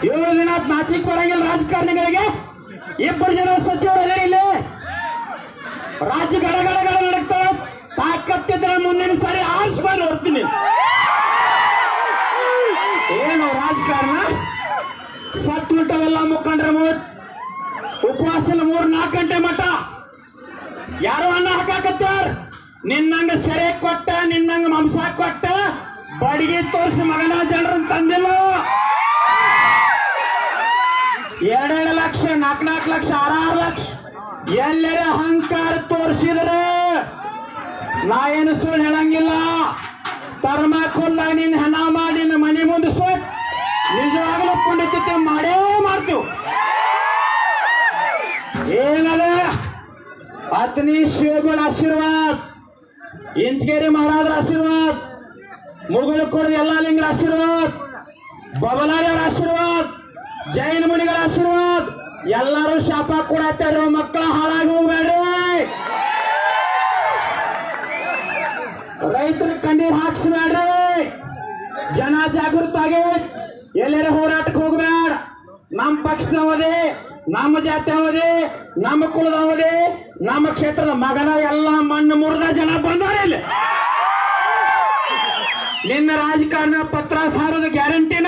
7 ದಿನ ನಾಚಿಕ್ ಬರಂಗಿಲ್ಲ ರಾಜಕಾರಣಿಗಳಿಗೆ. 2 ಜನ ಸಚಿವರು ಅದೇ ಇಲ್ಲಿ ರಾಜ್ಯ ಗಡಗಡಗಳ ನಡಕ್ತಾವ. ತಾಕತ್ತಿದ್ರೆ ಮುಂದಿನ ಸಾರಿ ಆರಿಸ್ಕೊಂಡು ಹೊರ್ತೀನಿ. ಏನು ರಾಜಕಾರಣ ಸತ್ ಬಿಟ್ಟವೆಲ್ಲ ಮುಖಂಡ್ರ ಉಪವಾಸ 3-4 ಗಂಟೆ ಮಠ ಯಾರು ಅನ್ನ ಹಾಕಾಕತ್ತಾರ. ನಿನ್ನಂಗ ಸೆರೆ ಕೊಟ್ಟ ನಿನ್ನಂಗ ಮಾಂಸ ಕೊಟ್ಟ ಬಡಿಗೆ ತೋರಿಸಿ ಮಗನ ಜನರನ್ನ ತಂದಿಲ್ಲ. 2 ಲಕ್ಷ 4 ಲಕ್ಷ 6 ಲಕ್ಷ ಎಲ್ಲರ ಅಹಂಕಾರ ತೋರಿಸಿದ್ರೆ ನಾ ಏನು ಸುಳ್ಳು ಹೇಳಂಗಿಲ್ಲ. ತರ್ಮಾಕೊಲ್ಲ ನಿನ್ನ ಹಣ ಮಾಡಿ ನಿನ್ನ ಮನೆ ಮುಂದೆ ಸೋಟ್ ನಿಜವಾಗಲೂ ಪುಣ್ಯತೆ ಮಾಡೇ ಮಾಡ್ತೀವಿ. ಏನದ ಅತ್ನಿ ಶಿವಗಳ ಆಶೀರ್ವಾದ, ಇಂಚಗೇರಿ ಮಹಾರಾಜರ ಆಶೀರ್ವಾದ, ಮುಗುಳು ಕೊಡದ ಎಲ್ಲ ಲಿಂಗರ ಆಶೀರ್ವಾದ, ಬಬಲಾರಿಯವರ ಆಶೀರ್ವಾದ, ಜೈನ ಮುನಿಗಳ ಆಶೀರ್ವಾದ. ಎಲ್ಲರೂ ಶಾಪ ಕೊಡತ್ತಾರ. ಮಕ್ಕಳ ಹಾಳಾಗಿ ಹೋಗ್ಬೇಡ್ರಿ, ರೈತರ ಕಣ್ಣೀರ್ ಹಾಕ್ಸ್ಬೇಡ್ರಿ, ಜನ ಜಾಗೃತ ಆಗಿ ಎಲ್ಲರ ಹೋರಾಟಕ್ಕೆ ಹೋಗ್ಬೇಡ. ನಮ್ಮ ಪಕ್ಷದವದೇ, ನಮ್ಮ ಜಾತಿಯವದೇ, ನಮ್ಮ ಕುಲದವದೇ, ನಮ್ಮ ಕ್ಷೇತ್ರದ ಮಗನ ಎಲ್ಲ ಮಣ್ಣು ಮುರಿದ ಜನ ಬಂದಾರೆ ಇಲ್ಲಿ. ನಿನ್ನ ರಾಜಕಾರಣ ಪತ್ರ ಸಾರೋದು ಗ್ಯಾರಂಟಿನ